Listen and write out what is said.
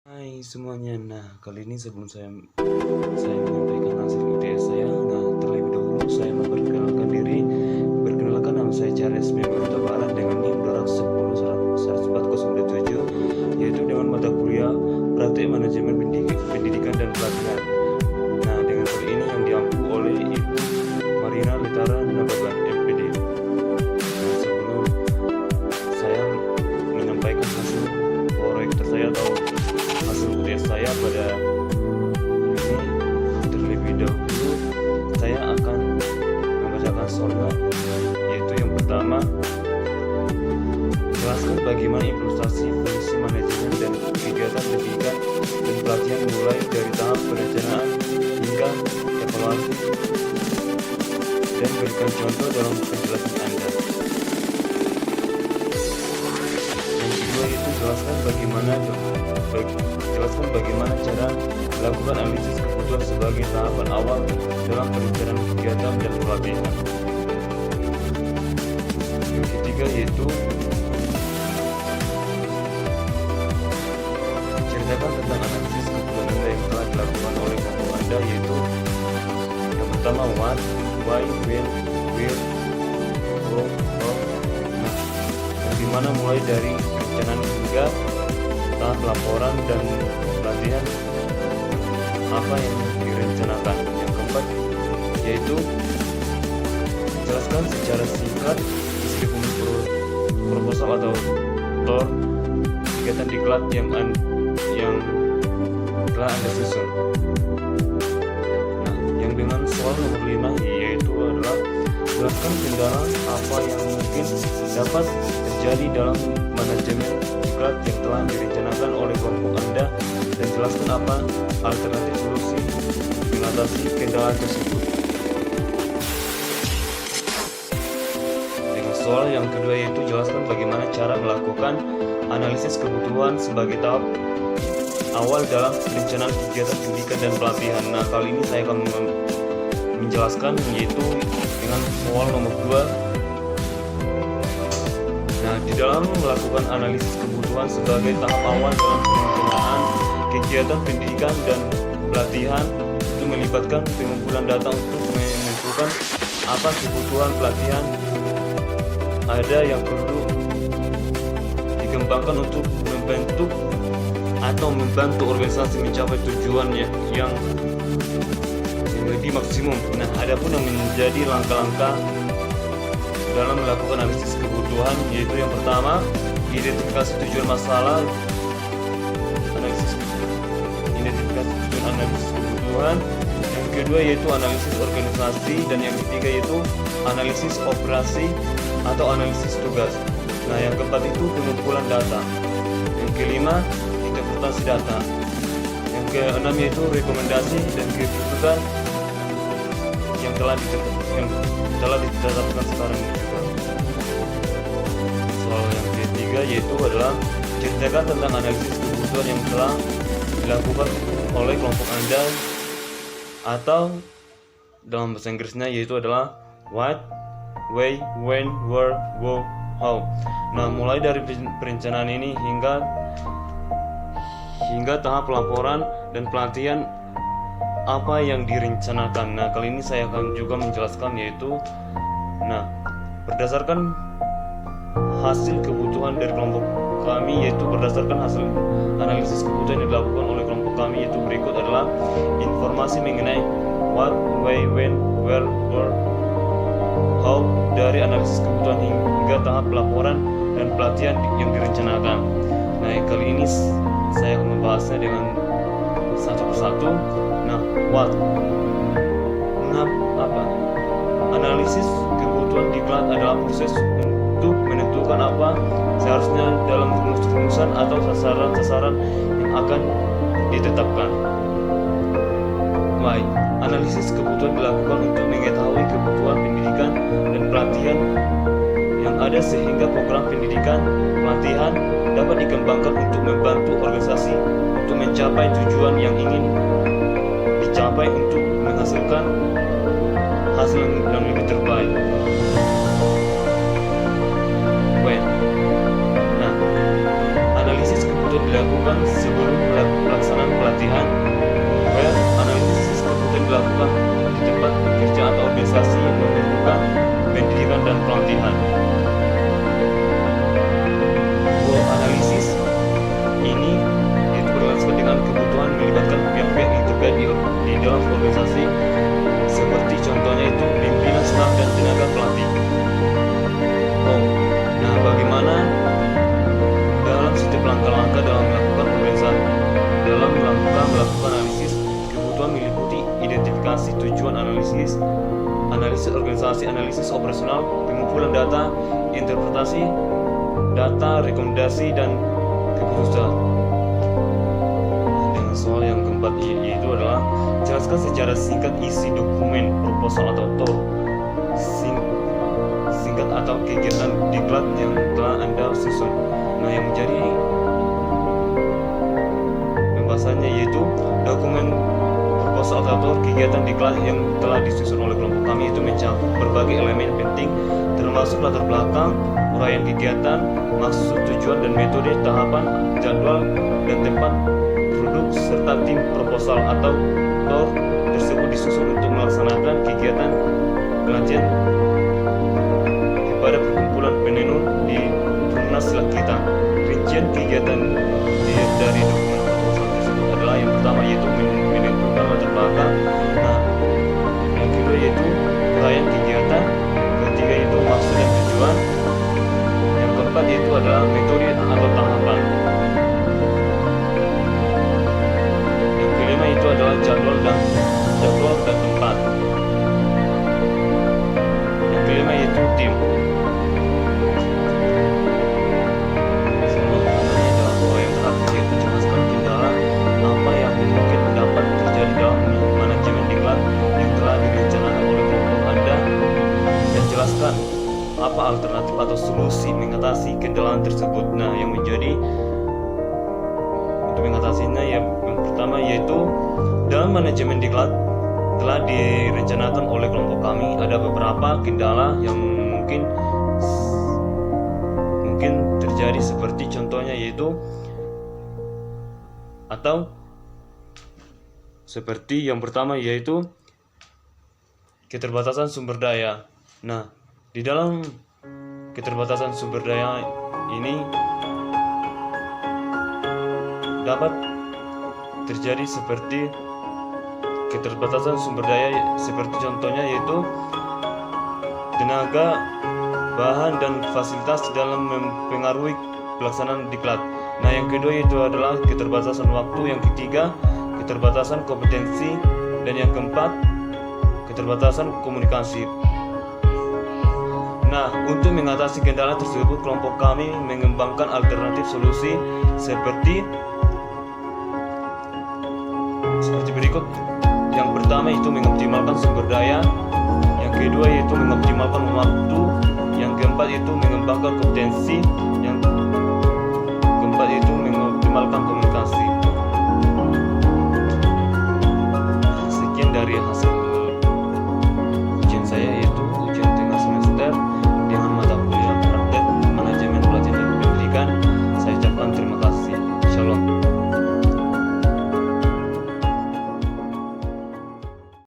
Hai semuanya, nah kali ini sebelum saya menyampaikan hasil UTS saya, nah terlebih dahulu saya memperkenalkan diri. Perkenalkan, nama saya Charles Memang Tabaran dengan NIM 210 yaitu dengan mata kuliah Praktek Manajemen Pendidikan dan Pelatihan. Nah, dengan kali ini yang diampu oleh Ibu Marina Litara Nababan, MPD. Nah, sebelum saya menyampaikan hasil proyek saya atau hasil UTS saya pada ini, terlebih dahulu saya akan membacakan soalnya, yaitu yang pertama, jelaskan bagaimana implementasi fungsi manajemen dan kegiatan pendidikan dan pelatihan mulai dari tahap perencanaan hingga evaluasi, dan berikan contoh dalam penjelasan Anda. Yang kedua itu jelaskan bagaimana cara melakukan analisis kebutuhan sebagai tahapan awal dalam perencanaan kegiatan dan pelatihan. Yang ketiga yaitu ceritakan tentang analisis kebutuhan Anda yang telah dilakukan oleh kelompok Anda, yaitu yang pertama what, why, when, where, how, how. Nah, yang dimana mulai dari perencanaan hingga tahap laporan dan pelatihan apa yang direncanakan. Yang keempat yaitu jelaskan secara singkat isi dokumen proposal atau TOR kegiatan diklat yang telah Anda susun. Nah, yang dengan soal nomor 5 yaitu adalah jelaskan kendala apa yang mungkin dapat terjadi dalam manajemen diklat yang telah direncanakan oleh kelompok Anda, dan jelaskan apa alternatif solusi mengatasi kendala tersebut. Dengan soal yang kedua yaitu jelaskan bagaimana cara melakukan analisis kebutuhan sebagai tahap awal dalam perencanaan kegiatan pendidikan dan pelatihan. Nah, kali ini saya akan menjelaskan yaitu dengan soal nomor 2. Nah, di dalam melakukan analisis kebutuhan sebagai tahap awal dalam perencanaan kegiatan pendidikan dan pelatihan itu melibatkan pengumpulan data untuk menentukan apa kebutuhan pelatihan ada yang perlu dikembangkan untuk membentuk atau membantu organisasi mencapai tujuannya yang lebih maksimum. Nah, adapun yang menjadi langkah-langkah dalam melakukan analisis kebutuhan yaitu yang pertama, identifikasi tujuan masalah, analisis kebutuhan. Yang kedua yaitu analisis organisasi, dan yang ketiga yaitu analisis operasi atau analisis tugas. Nah, yang keempat itu pengumpulan data. Yang kelima, interpretasi data. Yang keenam yaitu rekomendasi dan keputusan yang telah ditetapkan sekarang ini juga. Soal yang ketiga yaitu adalah ceritakan tentang analisis kebutuhan yang telah dilakukan oleh kelompok Anda, atau dalam bahasa Inggrisnya yaitu adalah what, why, when, where, how. Nah, mulai dari perencanaan ini hingga tahap laporan dan pelatihan apa yang direncanakan. Nah, kali ini saya akan juga menjelaskan yaitu, nah, berdasarkan hasil kebutuhan dari kelompok kami, yaitu berdasarkan hasil analisis kebutuhan yang dilakukan oleh kelompok kami, yaitu berikut adalah informasi mengenai what, why, when, where, how dari analisis kebutuhan hingga tahap laporan dan pelatihan yang direncanakan. Nah, kali ini saya akan membahasnya dengan satu persatu. Nah, what, apa? Analisis kebutuhan diklat adalah proses untuk menentukan apa seharusnya dalam rumus-rumusan atau sasaran-sasaran yang akan ditetapkan. Why, analisis kebutuhan dilakukan untuk mengetahui kebutuhan pendidikan dan pelatihan yang ada sehingga program pendidikan pelatihan dapat dikembangkan untuk membantu organisasi untuk mencapai tujuan yang ingin dicapai untuk menghasilkan hasil yang lebih terbaik. When, nah, analisis kebutuhan dilakukan sebelum pelaksanaan pelatihan, supaya analisis kebutuhan dilakukan di tempat kerja atau organisasi yang memerlukan pendidikan dan pelatihan. Analisis ini itu berlangsung dengan kebutuhan melibatkan pihak-pihak yang terkait di dalam organisasi, seperti contohnya itu pimpinan, staf, dan tenaga pelatih. Nah, bagaimana dalam setiap langkah-langkah dalam melakukan analisis kebutuhan meliputi identifikasi tujuan analisis organisasi, analisis operasional, pengumpulan data, interpretasi data, rekomendasi, dan keputusan. Dengan soal yang keempat yaitu adalah jelaskan secara singkat isi dokumen proposal atau TOR singkat atau kegiatan diklat yang telah Anda susun. Nah, yang menjadi pembahasannya yaitu dokumen proposal atau TOR kegiatan diklat yang telah disusun oleh kelompok kami itu mencakup berbagai elemen penting, termasuk latar belakang, uraian kegiatan, maksud, tujuan, dan metode, tahapan, jadwal, dan tempat produk, serta tim proposal atau TOR tersebut disusun untuk melaksanakan kegiatan pelatihan kepada perkumpulan penenun di Perumnas Silat kita. Rincian kegiatan dari dokumen proposal tersebut adalah yang pertama yaitu menentukan latar belakang, nah yang kedua yaitu uraian kegiatan, ketiga itu maksud dan tujuan, yang keempat yaitu adalah metode atau tahapan, yang kelima itu adalah jadwal dan tempat, yang kelima yaitu tim. Yang terakhir yaitu jelaskan kendala apa yang mungkin dapat terjadi dalam manajemen diklat yang telah direncanakan oleh kelompok Anda, dan jelaskan apa alternatif atau solusi mengatasi kendala tersebut. Nah, yang menjadi untuk mengatasinya yang pertama yaitu dalam manajemen diklat telah direncanakan oleh kelompok kami ada beberapa kendala yang mungkin terjadi, seperti contohnya yaitu atau seperti yang pertama yaitu keterbatasan sumber daya. Nah, di dalam keterbatasan sumber daya ini dapat terjadi seperti keterbatasan sumber daya, seperti contohnya yaitu tenaga, bahan, dan fasilitas dalam mempengaruhi pelaksanaan diklat. Nah, yang kedua itu adalah keterbatasan waktu, yang ketiga keterbatasan kompetensi, dan yang keempat keterbatasan komunikasi. Nah, untuk mengatasi kendala tersebut kelompok kami mengembangkan alternatif solusi seperti berikut. Yang pertama itu mengoptimalkan sumber daya, yang kedua yaitu mengoptimalkan waktu, yang keempat itu mengembangkan kompetensi, yang keempat itu mengoptimalkan komunikasi. Sekian dari hasil ujian saya.